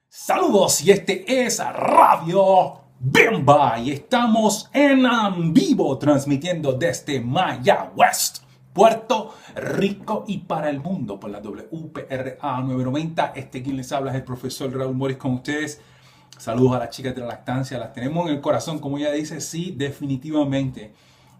Saludos y este es Radio Bemba y estamos en vivo transmitiendo desde Mayagüez, Puerto Rico y para el mundo por la WPRA 990. Quien les habla es el profesor Raúl Morris con ustedes. Saludos a las chicas de la lactancia, las tenemos en el corazón, como ella dice. Sí, definitivamente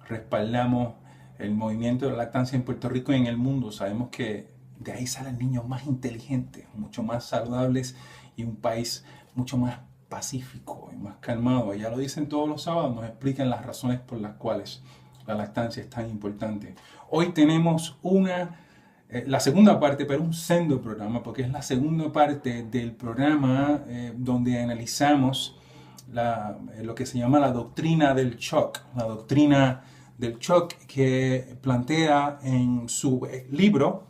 respaldamos el movimiento de la lactancia en Puerto Rico y en el mundo. Sabemos que de ahí salen niños más inteligentes, mucho más saludables y un país mucho más pacífico y más calmado. Ya lo dicen todos los sábados, nos explican las razones por las cuales la lactancia es tan importante. Hoy tenemos la segunda parte, pero un sendo programa, porque es la segunda parte del programa donde analizamos lo que se llama la doctrina del shock. La doctrina del shock que plantea en su libro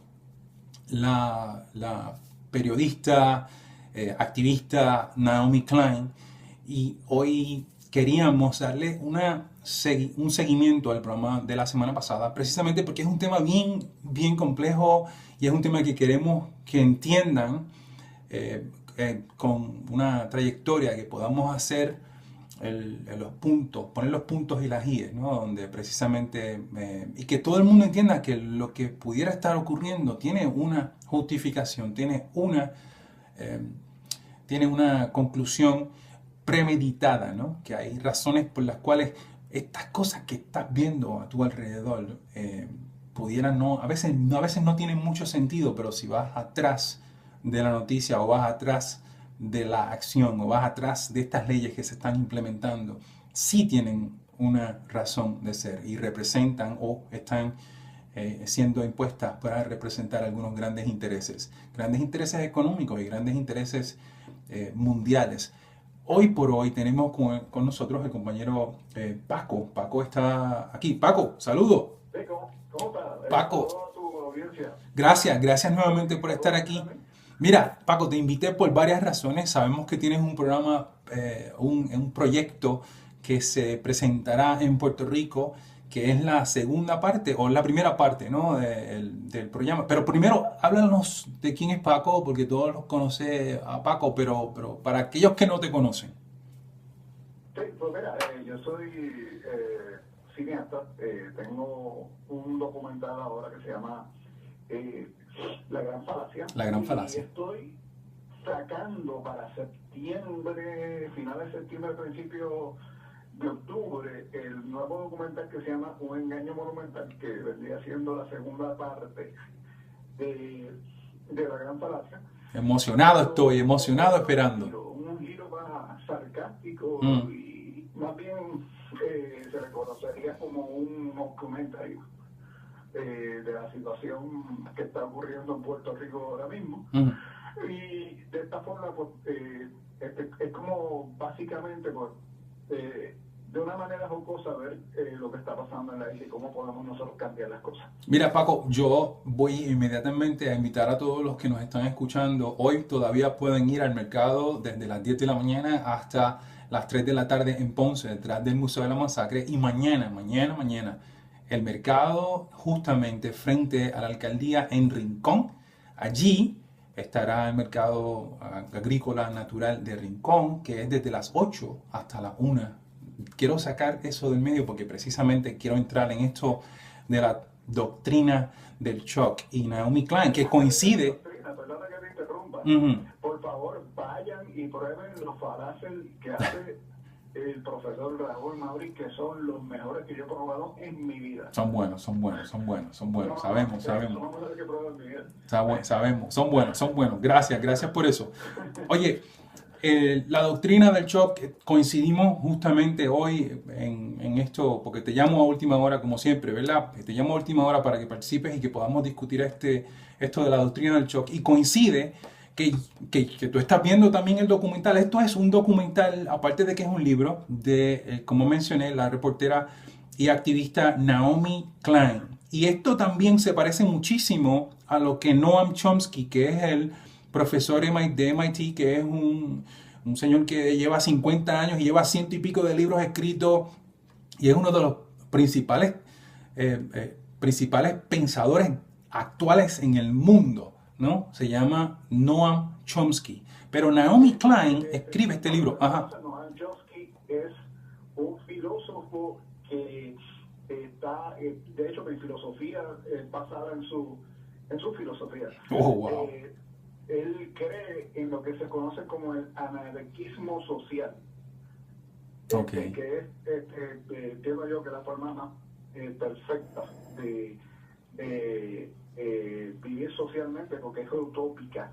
la periodista, activista Naomi Klein, y hoy queríamos darle un seguimiento al programa de la semana pasada, precisamente porque es un tema bien complejo y es un tema que queremos que entiendan con una trayectoria que podamos hacer los puntos, poner los puntos y las IES, ¿no? Donde precisamente, y que todo el mundo entienda que lo que pudiera estar ocurriendo tiene una justificación, tiene una conclusión premeditada, ¿no? Que hay razones por las cuales estas cosas que estás viendo a tu alrededor pudieran a veces no tienen mucho sentido, pero si vas atrás de la noticia o vas atrás de la acción o vas atrás de estas leyes que se están implementando, sí tienen una razón de ser y representan o están siendo impuestas para representar algunos grandes intereses económicos y grandes intereses mundiales. Hoy por hoy tenemos con nosotros el compañero Paco. Paco está aquí. Paco, saludos. Sí, ¿cómo estás? Paco, Toda tu audiencia. gracias nuevamente por estar aquí. Mira, Paco, te invité por varias razones. Sabemos que tienes un programa, un proyecto que se presentará en Puerto Rico, que es la segunda parte o la primera parte, ¿no? del programa. Pero primero, háblanos de quién es Paco, porque todos los conocen a Paco, pero para aquellos que no te conocen. Sí, pues mira, yo soy cineasta. Tengo un documental ahora que se llama La Gran Falacia. La Gran Falacia. Y estoy sacando para septiembre, finales de septiembre, principio de octubre, el nuevo documental que se llama Un Engaño Monumental, que vendría siendo la segunda parte de La Gran Falacia. Emocionado esperando. Un giro más sarcástico y más bien se le conocería como un mockumentary de la situación que está ocurriendo en Puerto Rico ahora mismo. Y de esta forma, pues, es como básicamente, pues, de una manera jocosa ver lo que está pasando en la isla y cómo podemos nosotros cambiar las cosas. Mira, Paco, yo voy inmediatamente a invitar a todos los que nos están escuchando. Hoy todavía pueden ir al mercado desde las 10 de la mañana hasta las 3 de la tarde en Ponce, detrás del Museo de la Masacre. Y mañana, el mercado justamente frente a la alcaldía en Rincón. Allí estará el mercado agrícola natural de Rincón, que es desde las 8 hasta las 1. Quiero sacar eso del medio porque precisamente quiero entrar en esto de la doctrina del shock y Naomi Klein, que coincide. Perdona que te interrumpa. Uh-huh. Por favor, vayan y prueben los falafel que hace el profesor Raúl Mauri, que son los mejores que yo he probado en mi vida. Son buenos. Sabemos. Son los mejores que he probado en mi vida. Sabemos, son buenos. Gracias por eso. Oye, la doctrina del shock, coincidimos justamente hoy en esto, porque te llamo a última hora como siempre, ¿verdad? Te llamo a última hora para que participes y que podamos discutir esto de la doctrina del shock. Y coincide que tú estás viendo también el documental. Esto es un documental, aparte de que es un libro, de, como mencioné, la reportera y activista Naomi Klein. Y esto también se parece muchísimo a lo que Noam Chomsky, que es el profesor de MIT, que es un señor que lleva 50 años y lleva 100 y pico de libros escritos y es uno de los principales pensadores actuales en el mundo, ¿no? Se llama Noam Chomsky. Pero Naomi Klein escribe este libro. Ajá. Noam Chomsky es un filósofo que está, de hecho, mi filosofía es basada en su filosofía. Oh, wow. Él cree en lo que se conoce como el anarquismo social. Okay. Que es, entiendo yo que la forma más perfecta de vivir socialmente, porque es utópica.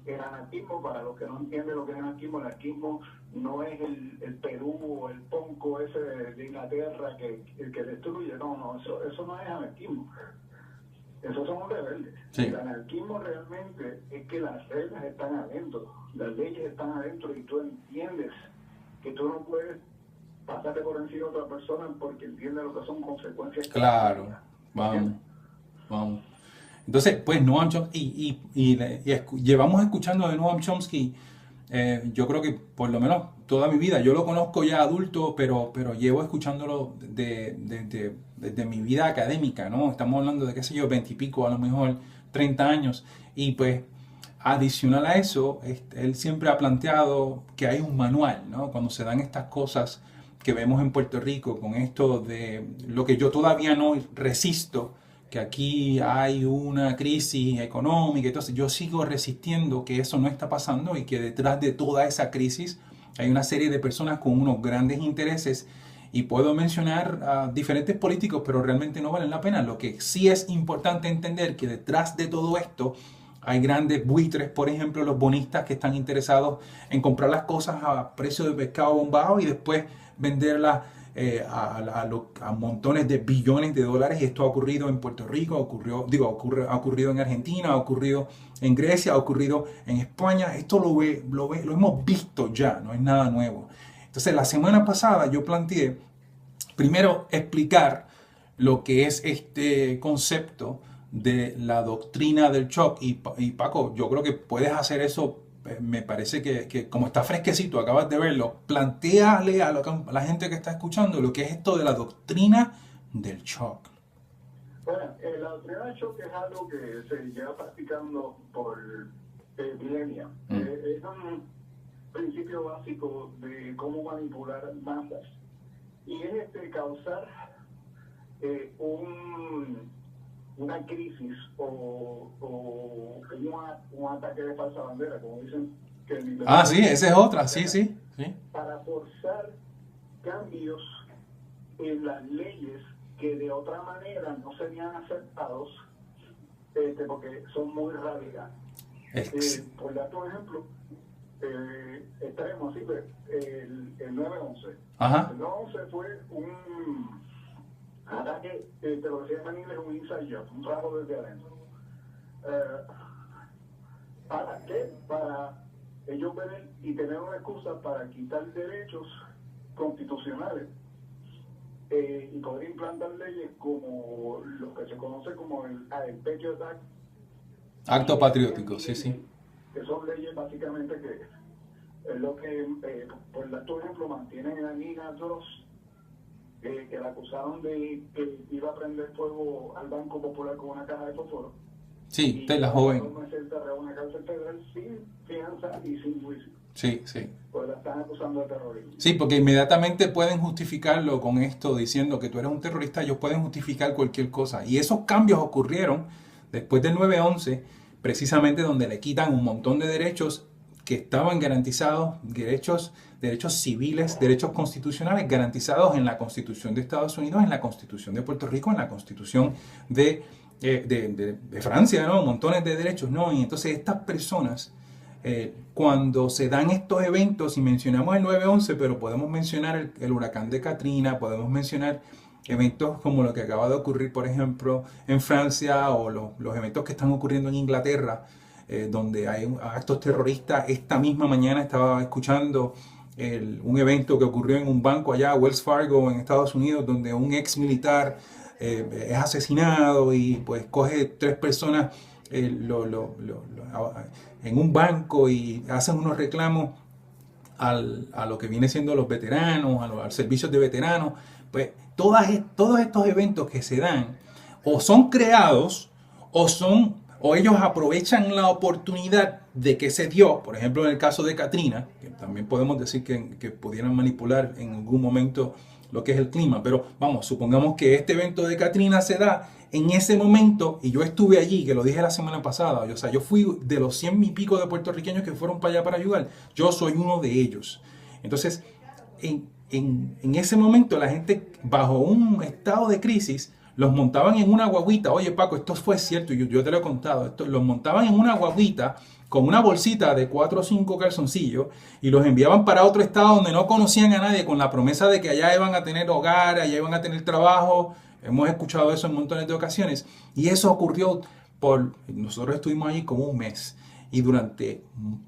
El anarquismo, para los que no entienden lo que es el anarquismo no es el Perú o el Ponco ese de Inglaterra que destruye, no, eso no es anarquismo. Esos son rebeldes. Sí. El anarquismo realmente es que las reglas están adentro, las leyes están adentro y tú entiendes que tú no puedes pasarte por encima de otra persona porque entiendes lo que son consecuencias. Claro, vamos. Entonces, pues Noam Chomsky, llevamos escuchando de Noam Chomsky, yo creo que por lo menos toda mi vida. Yo lo conozco ya adulto, pero llevo escuchándolo desde mi vida académica, ¿no? Estamos hablando de, qué sé yo, 20 y pico, a lo mejor 30 años. Y pues, adicional a eso, él siempre ha planteado que hay un manual, ¿no? Cuando se dan estas cosas que vemos en Puerto Rico, con esto de lo que yo todavía no resisto, que aquí hay una crisis económica, entonces yo sigo resistiendo que eso no está pasando y que detrás de toda esa crisis hay una serie de personas con unos grandes intereses, y puedo mencionar a diferentes políticos, pero realmente no valen la pena. Lo que sí es importante entender que detrás de todo esto hay grandes buitres, por ejemplo, los bonistas que están interesados en comprar las cosas a precio de pescado bombado y después venderlas a montones de billones de dólares. Y esto ha ocurrido en Puerto Rico, ha ocurrido en Argentina, ha ocurrido en Grecia, ha ocurrido en España. Esto lo hemos visto ya, no es nada nuevo. Entonces, la semana pasada yo planteé primero explicar lo que es este concepto de la doctrina del shock. Y Paco, yo creo que puedes hacer eso. Me parece que como está fresquecito, acabas de verlo, plantéale a la gente que está escuchando lo que es esto de la doctrina del shock. Bueno, la doctrina del shock es algo que se lleva practicando por milenios. Es un principio básico de cómo manipular masas. Y es causar una crisis o un ataque de falsa bandera, como dicen. Sí, esa es otra, sí. Para forzar cambios en las leyes que de otra manera no serían aceptados, porque son muy radicales. Por darte un ejemplo, estaremos así, el 9/11. Ajá. El 9/11 fue un ataque, pero se llama en inglés un inside job, un trabajo desde adentro. ¿Para qué? Para ellos ver y tener una excusa para quitar derechos constitucionales y poder implantar leyes como lo que se conoce como el Patriot Act. Acto patriótico, sí. Que son leyes básicamente que es lo que, por ejemplo, mantienen a Nina Dross, que la acusaron de que iba a prender fuego al Banco Popular con una caja de fósforo. Sí, la joven. Una cárcel federal sin fianza y sin juicio. Sí. Pues la están acusando de terrorismo. Sí, porque inmediatamente pueden justificarlo con esto, diciendo que tú eres un terrorista. Ellos pueden justificar cualquier cosa. Y esos cambios ocurrieron después del 9/11, precisamente donde le quitan un montón de derechos que estaban garantizados, derechos civiles, derechos constitucionales garantizados en la Constitución de Estados Unidos, en la Constitución de Puerto Rico, en la Constitución de Francia, ¿no? Montones de derechos, ¿no? Y entonces estas personas, cuando se dan estos eventos, y mencionamos el 9/11, pero podemos mencionar el huracán de Katrina, podemos mencionar eventos como lo que acaba de ocurrir, por ejemplo, en Francia, o los eventos que están ocurriendo en Inglaterra, donde hay actos terroristas. Esta misma mañana estaba escuchando un evento que ocurrió en un banco allá, Wells Fargo, en Estados Unidos, donde un ex militar es asesinado y pues coge 3 personas en un banco y hacen unos reclamos a lo que viene siendo los veteranos, a los servicios de veteranos. Pues todos estos eventos que se dan o son creados o o ellos aprovechan la oportunidad de que se dio, por ejemplo en el caso de Katrina, que también podemos decir que pudieran manipular en algún momento lo que es el clima, pero vamos, supongamos que este evento de Katrina se da en ese momento, y yo estuve allí, que lo dije la semana pasada, o sea, yo fui de los 100 y pico de puertorriqueños que fueron para allá para ayudar, yo soy uno de ellos. Entonces, en ese momento la gente bajo un estado de crisis los montaban en una guaguita. Oye Paco, esto fue cierto, yo te lo he contado, los montaban en una guaguita con una bolsita de 4 o 5 calzoncillos y los enviaban para otro estado donde no conocían a nadie con la promesa de que allá iban a tener hogar, allá iban a tener trabajo. Hemos escuchado eso en montones de ocasiones y eso ocurrió nosotros estuvimos allí como un mes y durante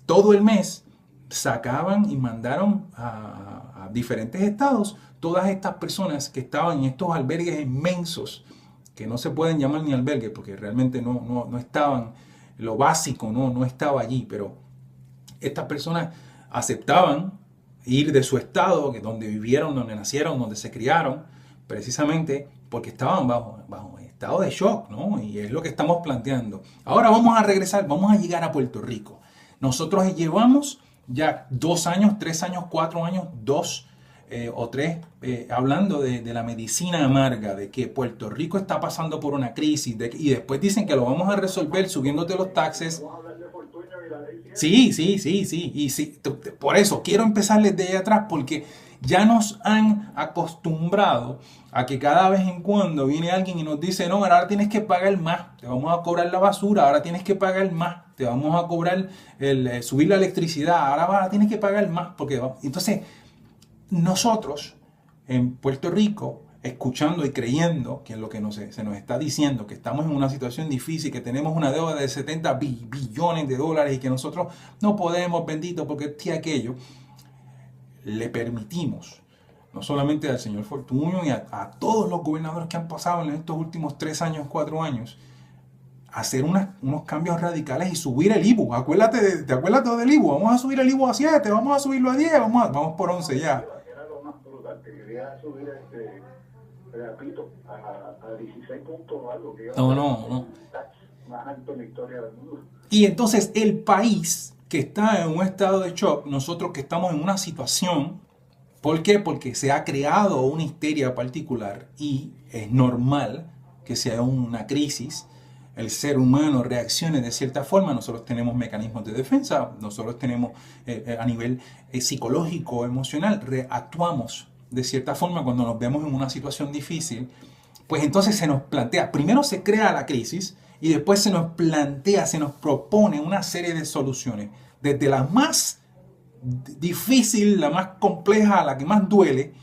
todo el mes sacaban y mandaron a diferentes estados todas estas personas que estaban en estos albergues inmensos, que no se pueden llamar ni albergues porque realmente no estaban, lo básico no estaba allí, pero estas personas aceptaban ir de su estado, que donde vivieron, donde nacieron, donde se criaron, precisamente porque estaban bajo estado de shock, ¿no? Y es lo que estamos planteando. Ahora vamos a regresar, vamos a llegar a Puerto Rico. Nosotros llevamos ya 2 años, 3 años, 4 años, 2 o 3, hablando de la medicina amarga, de que Puerto Rico está pasando por una crisis, y después dicen que lo vamos a resolver subiéndote los taxes. Sí, sí, sí, sí. Y sí, por eso quiero empezar desde allá atrás, porque ya nos han acostumbrado a que cada vez en cuando viene alguien y nos dice, no, ahora tienes que pagar más, te vamos a cobrar la basura, ahora tienes que pagar más, te vamos a cobrar subir la electricidad, ahora tienes que pagar más, porque entonces nosotros en Puerto Rico, escuchando y creyendo que lo que se nos está diciendo, que estamos en una situación difícil, que tenemos una deuda de 70 billones de dólares y que nosotros no podemos, bendito, porque este y aquello, le permitimos, no solamente al señor Fortunio y a todos los gobernadores que han pasado en estos últimos 3 años, 4 años, hacer unos cambios radicales y subir el IBU. ¿Te acuerdas del IBU? Vamos a subir el IBU a 7, vamos a subirlo a 10, vamos por 11 ya. Era lo más brutal, que quería subir repito, a 16 puntos o algo, que iba a ser el tax más alto en la historia del mundo. Y entonces el país que está en un estado de shock, nosotros que estamos en una situación, ¿por qué? Porque se ha creado una histeria particular y es normal que sea una crisis, el ser humano reaccione de cierta forma. Nosotros tenemos mecanismos de defensa, nosotros tenemos a nivel psicológico, emocional, actuamos de cierta forma cuando nos vemos en una situación difícil. Pues entonces se nos plantea, primero se crea la crisis y después se nos plantea, se nos propone una serie de soluciones, desde la más difícil, la más compleja, la que más duele,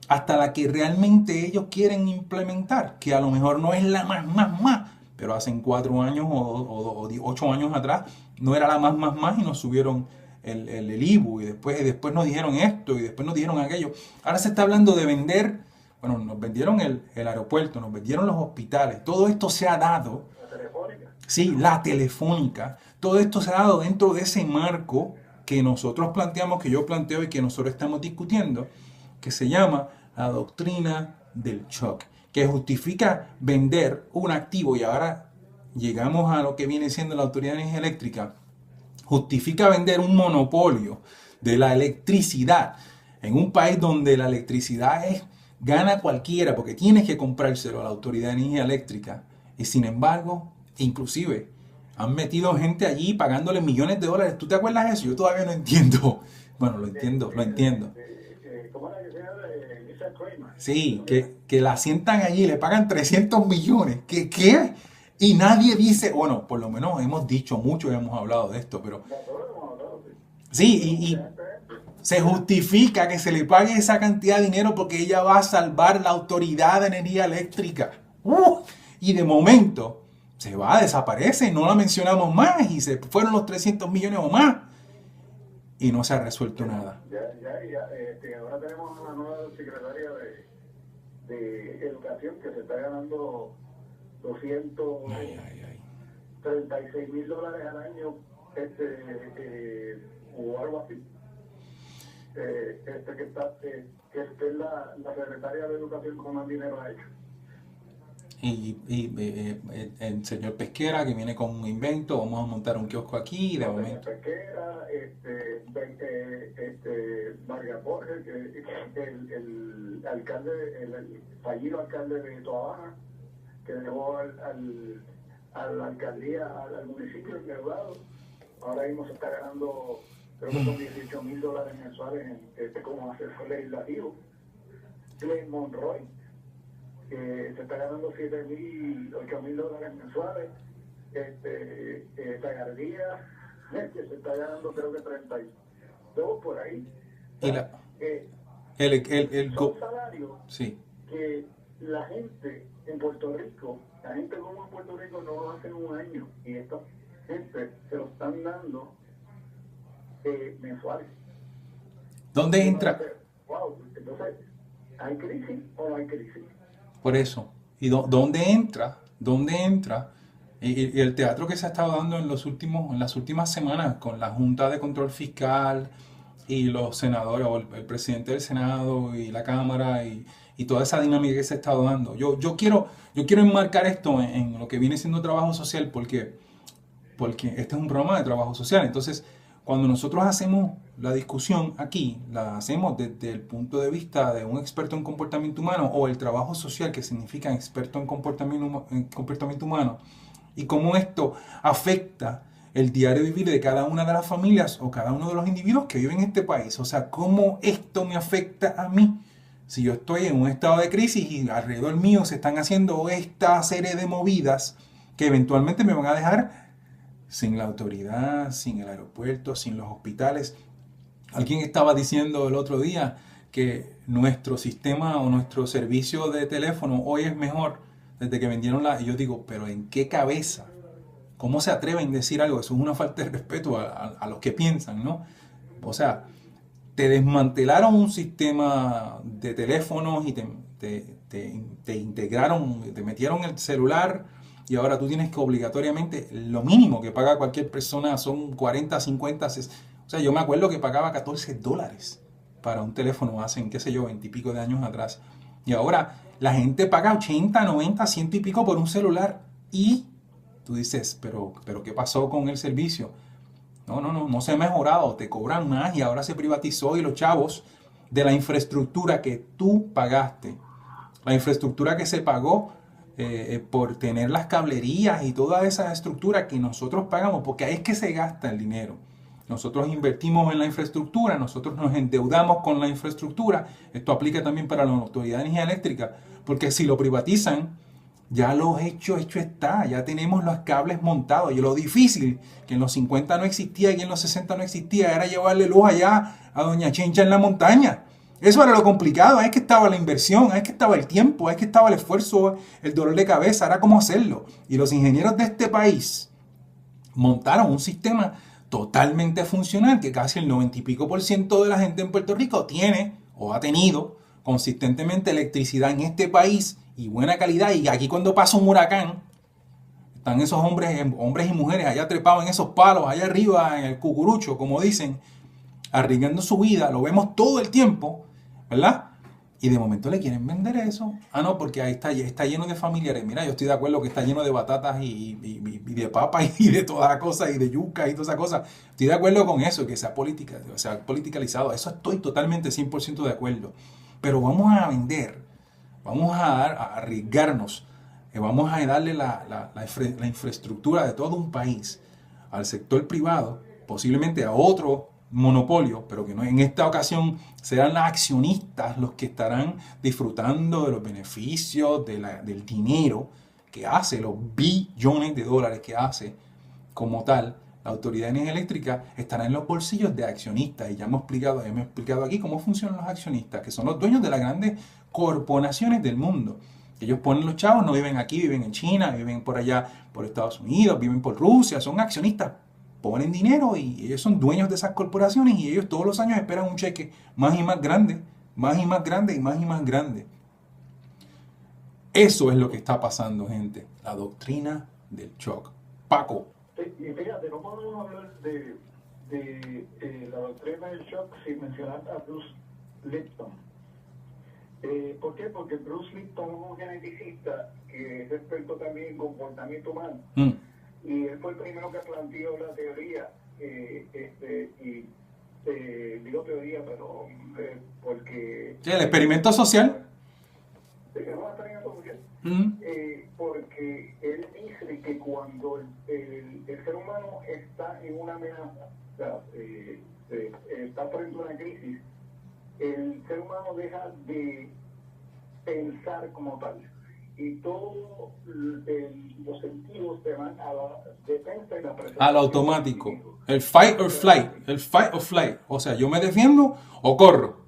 hasta la que realmente ellos quieren implementar, que a lo mejor no es la más, pero hace 4 años o 8 años atrás no era la más y nos subieron el IBU y después nos dijeron esto y después nos dijeron aquello. Ahora se está hablando de vender, bueno, nos vendieron el aeropuerto, nos vendieron los hospitales, todo esto se ha dado. La telefónica. Sí, la telefónica, todo esto se ha dado dentro de ese marco que nosotros planteamos, que yo planteo y que nosotros estamos discutiendo, que se llama la doctrina del shock, que justifica vender un activo, y ahora llegamos a lo que viene siendo la Autoridad de Energía Eléctrica, justifica vender un monopolio de la electricidad en un país donde la electricidad gana cualquiera porque tienes que comprárselo a la Autoridad de Energía Eléctrica, y sin embargo, inclusive han metido gente allí pagándole millones de dólares. ¿Tú te acuerdas de eso? Yo todavía no entiendo. Bueno, lo entiendo. ¿Cómo era que se llama? Lisa Kramer. Sí, que la sientan allí, le pagan 300 millones. ¿Qué? Y nadie dice, bueno, por lo menos hemos dicho mucho y hemos hablado de esto, pero... Sí, y se justifica que se le pague esa cantidad de dinero porque ella va a salvar la Autoridad de Energía Eléctrica. Y de momento se va, desaparece, no la mencionamos más y se fueron los 300 millones o más y no se ha resuelto nada. Ahora tenemos una nueva secretaria de Educación que se está ganando $236,000 al año o algo así. Que es la secretaria de Educación con más dinero a ella. el señor Pesquera que viene con un invento, vamos a montar un kiosco aquí, de momento. Pesquera, Vargas Borges, que el alcalde, el fallido alcalde de Toa Baja, que dejó a la alcaldía, al municipio endeudado, ahora mismo se está ganando, creo que son $18,000 mensuales como asesor legislativo. Glenn Monroy, que se está ganando $7,000, $8,000 mensuales. Zagardía, que se está ganando creo que 32 por ahí. Y Son salarios sí. que la gente en Puerto Rico, la gente como en Puerto Rico no lo hace en un año, y esta gente se lo están dando mensuales. ¿Dónde entra? Wow, entonces, ¿hay crisis o no hay crisis? Por eso. ¿Y dónde entra? ¿Dónde entra? Y el teatro que se ha estado dando en las últimas semanas con la Junta de Control Fiscal y los senadores, o el presidente del Senado y la Cámara y toda esa dinámica que se ha estado dando. Yo quiero enmarcar esto en lo que viene siendo trabajo social porque este es un programa de trabajo social. Entonces, cuando nosotros hacemos la discusión aquí, la hacemos desde el punto de vista de un experto en comportamiento humano o el trabajo social, que significa experto en comportamiento humano, y cómo esto afecta el diario vivir de cada una de las familias o cada uno de los individuos que viven en este país. O sea, cómo esto me afecta a mí. Si yo estoy en un estado de crisis y alrededor mío se están haciendo esta serie de movidas que eventualmente me van a dejar sin la autoridad, sin el aeropuerto, sin los hospitales. Alguien estaba diciendo el otro día que nuestro sistema o nuestro servicio de teléfono hoy es mejor desde que vendieron la... Y yo digo, pero ¿en qué cabeza? ¿Cómo se atreven a decir algo? Eso es una falta de respeto a los que piensan, ¿no? O sea, te desmantelaron un sistema de teléfonos y te integraron, te metieron el celular y ahora tú tienes que obligatoriamente, lo mínimo que paga cualquier persona son 40, 50, 60. O sea, yo me acuerdo que pagaba $14 para un teléfono hace, qué sé yo, 20 y pico de años atrás. Y ahora la gente paga 80, 90, 100 y pico por un celular. Y tú dices, pero ¿qué pasó con el servicio? No se ha mejorado. Te cobran más y ahora se privatizó y los chavos de la infraestructura que tú pagaste, la infraestructura que se pagó por tener las cablerías y toda esa estructura que nosotros pagamos, porque ahí es que se gasta el dinero. Nosotros invertimos en la infraestructura, nosotros nos endeudamos con la infraestructura. Esto aplica también para la Autoridad de Energía Eléctrica, porque si lo privatizan, ya lo hecho está, ya tenemos los cables montados. Y lo difícil, que en los 50 no existía y en los 60 no existía, era llevarle luz allá a Doña Chencha en la montaña. Eso era lo complicado, ahí es que estaba la inversión, ahí es que estaba el tiempo, ahí es que estaba el esfuerzo, el dolor de cabeza, era cómo hacerlo. Y los ingenieros de este país montaron un sistema totalmente funcional que casi el 90 y pico % de la gente en Puerto Rico tiene o ha tenido consistentemente electricidad en este país y buena calidad. Y aquí cuando pasa un huracán, están esos hombres y mujeres allá trepados en esos palos, allá arriba en el cucurucho, como dicen, arriesgando su vida. Lo vemos todo el tiempo, ¿verdad? Y de momento le quieren vender eso. Ah, no, porque ahí está lleno de familiares. Mira, yo estoy de acuerdo que está lleno de batatas y de papas y de todas las cosas y de yuca y todas esas cosas. Estoy de acuerdo con eso, que sea politicalizado. Eso estoy totalmente 100% de acuerdo. Pero vamos a vender, vamos a arriesgarnos, vamos a darle la infraestructura de todo un país al sector privado, posiblemente a otro monopolio, pero que no, en esta ocasión serán los accionistas los que estarán disfrutando de los beneficios del dinero que hace, los billones de dólares que hace como tal. La Autoridad de Energía Eléctrica estará en los bolsillos de accionistas. Y ya hemos explicado aquí cómo funcionan los accionistas, que son los dueños de las grandes corporaciones del mundo. Ellos ponen los chavos, no viven aquí, viven en China, viven por allá, por Estados Unidos, viven por Rusia, son accionistas. Ponen dinero y ellos son dueños de esas corporaciones y ellos todos los años esperan un cheque más y más grande, más y más grande y más y más grande. Eso es lo que está pasando, gente. La doctrina del shock. Paco. Y fíjate, no podemos hablar de la doctrina del shock sin mencionar a Bruce Lipton. ¿Por qué? Porque Bruce Lipton es un geneticista que es experto también en comportamiento humano. Y él fue el primero que planteó la teoría, digo teoría, pero porque... Sí, el experimento social. Es un experimento social. Porque él dice que cuando el ser humano está en una amenaza, o sea, está frente a una crisis, el ser humano deja de pensar como tal. Y todos los sentidos se van a la defensa y la presencia. Al automático. El fight or flight. El fight or flight. O sea, yo me defiendo o corro.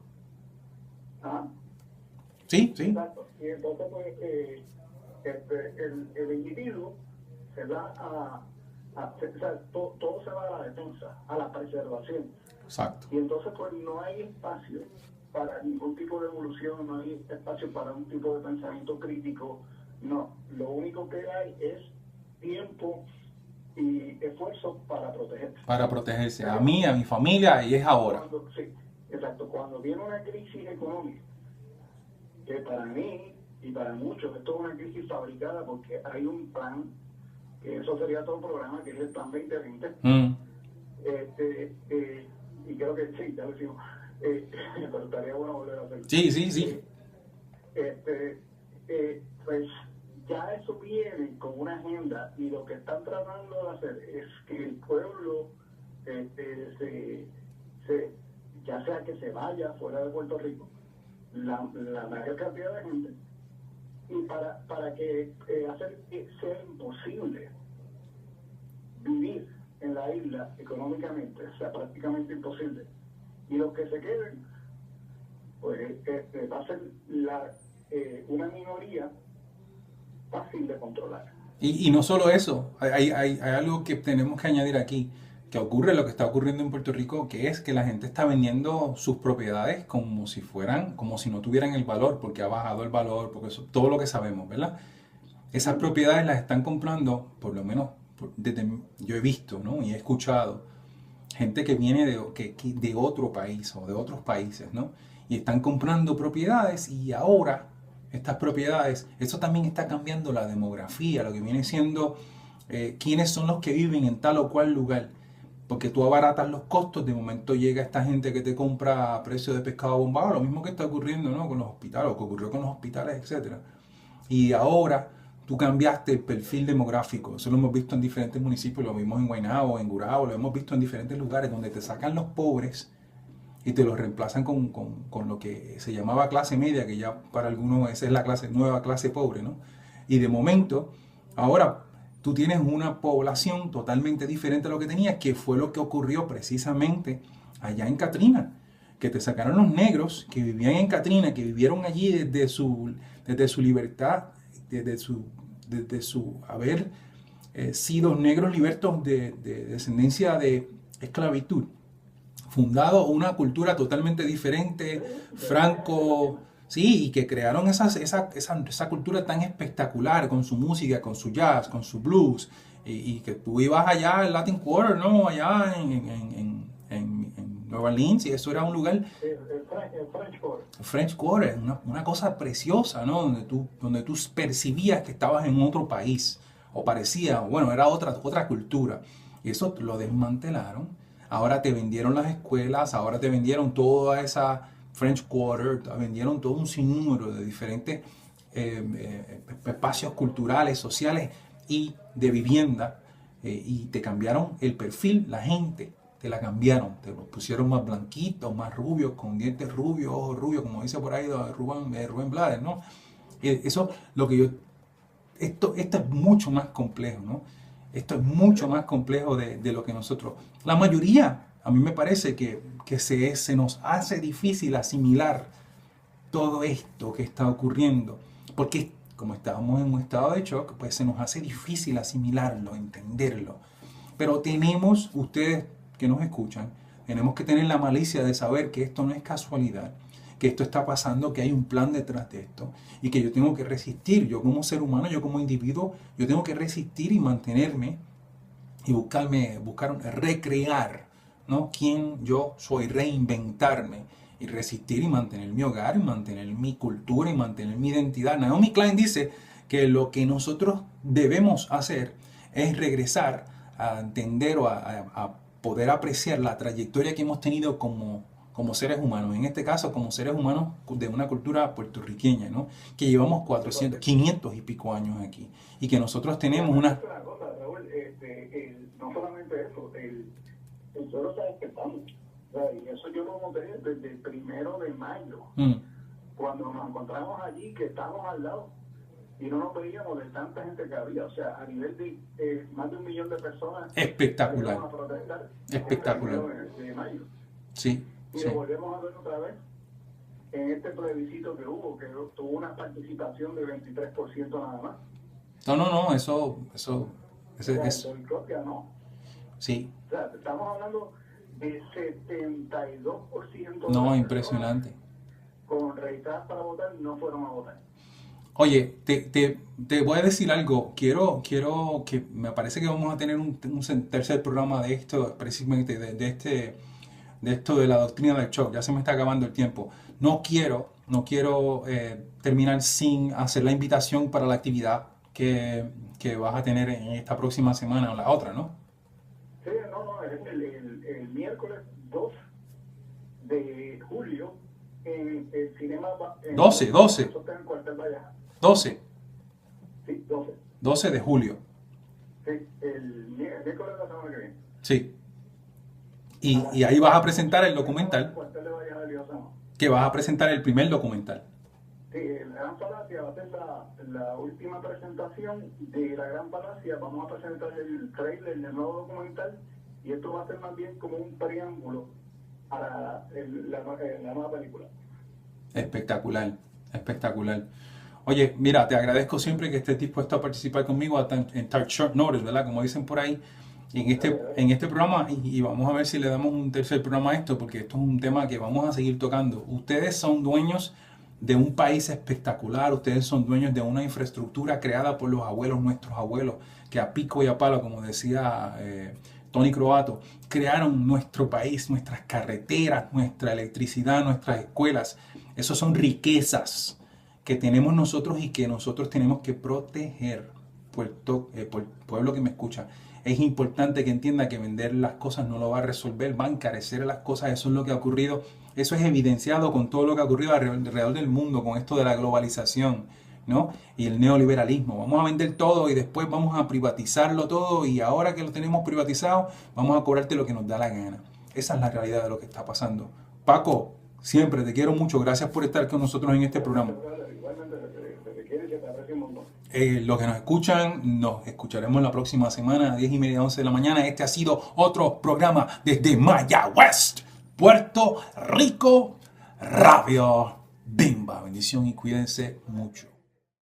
Ajá. Sí, sí. Exacto. Y entonces, pues, el individuo se va o sea, todo se va a la defensa, a la preservación. Exacto. Y entonces, pues, no hay espacio para ningún tipo de evolución, no hay espacio para un tipo de pensamiento crítico. No, lo único que hay es tiempo y esfuerzo para protegerse. Para protegerse a mí, a mi familia, y es ahora. Sí, exacto. Cuando viene una crisis económica, que para mí y para muchos esto es una crisis fabricada porque hay un plan, que eso sería todo el programa, que es el plan 2020. Y creo que sí, ya lo hicimos. Pero estaría bueno volver a hacerlo. Sí. Pues ya eso viene con una agenda y lo que están tratando de hacer es que el pueblo ya sea que se vaya fuera de Puerto Rico la mayor cantidad de gente y para que hacer que sea imposible vivir en la isla económicamente, o sea, prácticamente imposible. Y los que se queden, pues va a ser una minoría fácil de controlar. Y no solo eso, hay algo que tenemos que añadir aquí, que ocurre lo que está ocurriendo en Puerto Rico, que es que la gente está vendiendo sus propiedades como si no tuvieran el valor, porque ha bajado el valor, porque eso, todo lo que sabemos, ¿verdad? Esas propiedades las están comprando, por lo menos yo he visto, ¿no? Y he escuchado gente que viene de otro país o de otros países, ¿no? Y están comprando propiedades y ahora estas propiedades, eso también está cambiando la demografía, lo que viene siendo quiénes son los que viven en tal o cual lugar. Porque tú abaratas los costos, de momento llega esta gente que te compra a precio de pescado bombado, lo mismo que está ocurriendo, ¿no? Con los hospitales, o que ocurrió con los hospitales, etc. Y ahora tú cambiaste el perfil demográfico. Eso lo hemos visto en diferentes municipios, lo vimos en Guaynabo, en Gurabo, lo hemos visto en diferentes lugares donde te sacan los pobres y te los reemplazan con lo que se llamaba clase media, que ya para algunos esa es la nueva clase pobre, ¿no? Y de momento, ahora tú tienes una población totalmente diferente a lo que tenías, que fue lo que ocurrió precisamente allá en Katrina, que te sacaron los negros que vivían en Katrina, que vivieron allí desde su libertad, desde su haber sido negros libertos de descendencia de esclavitud, fundado una cultura totalmente diferente, franco, sí, y que crearon esa cultura tan espectacular con su música, con su jazz, con su blues, y que tú ibas allá al Latin Quarter, ¿no? Allá en Nueva Orleans, y eso era un lugar... El French Quarter. El French Quarter, una cosa preciosa, ¿no? Donde tú percibías que estabas en otro país, o parecía, bueno, era otra cultura. Y eso lo desmantelaron. Ahora te vendieron las escuelas, ahora te vendieron toda esa French Quarter, te vendieron todo un sinnúmero de diferentes espacios culturales, sociales y de vivienda, y te cambiaron el perfil, la gente te la cambiaron, te lo pusieron más blanquitos, más rubios, con dientes rubios, ojos rubios, como dice por ahí Rubén Blades, ¿no? Eso, esto es mucho más complejo, ¿no? Esto es mucho más complejo de lo que nosotros... La mayoría, a mí me parece que se nos hace difícil asimilar todo esto que está ocurriendo. Porque como estábamos en un estado de shock, pues se nos hace difícil asimilarlo, entenderlo. Pero tenemos, ustedes que nos escuchan, tenemos que tener la malicia de saber que esto no es casualidad, que esto está pasando, que hay un plan detrás de esto y que yo tengo que resistir, yo como ser humano, yo como individuo, yo tengo que resistir y mantenerme y buscar recrear, ¿no? Quién yo soy, reinventarme y resistir y mantener mi hogar y mantener mi cultura y mantener mi identidad. Naomi Klein dice que lo que nosotros debemos hacer es regresar a entender o a poder apreciar la trayectoria que hemos tenido como seres humanos, en este caso como seres humanos de una cultura puertorriqueña, ¿no? Que llevamos 400, 500 y pico años aquí y que nosotros tenemos una... cosa, Raúl, no solamente eso, el suelo está despertando. Y eso yo lo noté desde el 1 de mayo, cuando nos encontramos allí, que estábamos al lado y no nos veíamos de tanta gente que había. O sea, a nivel de más de 1 millón de personas. Espectacular. A protestar Espectacular. De mayo. Sí. Y lo volvemos a ver otra vez en este plebiscito que hubo, que tuvo una participación de 23% nada más. No, eso no. Sí. O sea, estamos hablando de 72%. No, impresionante. Con registradas para votar no fueron a votar. Oye, te voy a decir algo. Quiero que me parece que vamos a tener un tercer programa de esto, precisamente de esto de la doctrina del shock. Ya se me está acabando el tiempo. No quiero terminar sin hacer la invitación para la actividad que vas a tener en esta próxima semana o la otra, ¿no? Sí, no, el miércoles 2 de julio en el cinema... 12. 12. Sí, 12. 12 de julio. Sí, el miércoles de la semana que viene. Sí. Y ahí vas a presentar el documental. Que vas a presentar el primer documental. Sí, la Gran Palacia va a ser la última presentación de la Gran Palacia. Vamos a presentar el trailer del nuevo documental y esto va a ser más bien como un preámbulo para la nueva película. Espectacular. Oye, mira, te agradezco siempre que estés dispuesto a participar conmigo en short notice, ¿verdad? Como dicen por ahí, en este programa, y vamos a ver si le damos un tercer programa a esto, porque esto es un tema que vamos a seguir tocando. Ustedes son dueños de un país espectacular, ustedes son dueños de una infraestructura creada por los abuelos, nuestros abuelos, que a pico y a palo, como decía Tony Croato, crearon nuestro país, nuestras carreteras, nuestra electricidad, nuestras escuelas. Esos son riquezas que tenemos nosotros y que nosotros tenemos que proteger. Pueblo que me escucha, es importante que entienda que vender las cosas no lo va a resolver, va a encarecer las cosas. Eso es lo que ha ocurrido, eso es evidenciado con todo lo que ha ocurrido alrededor del mundo, con esto de la globalización, ¿no? Y el neoliberalismo. Vamos a vender todo y después vamos a privatizarlo todo, y ahora que lo tenemos privatizado, vamos a cobrarte lo que nos da la gana. Esa es la realidad de lo que está pasando. Paco, siempre te quiero mucho. Gracias por estar con nosotros en este programa. Los que nos escuchan, nos escucharemos la próxima semana a 10:30, 11 de la mañana. Este ha sido otro programa desde Mayagüez, Puerto Rico, Radio Bimba. Bendición y cuídense mucho.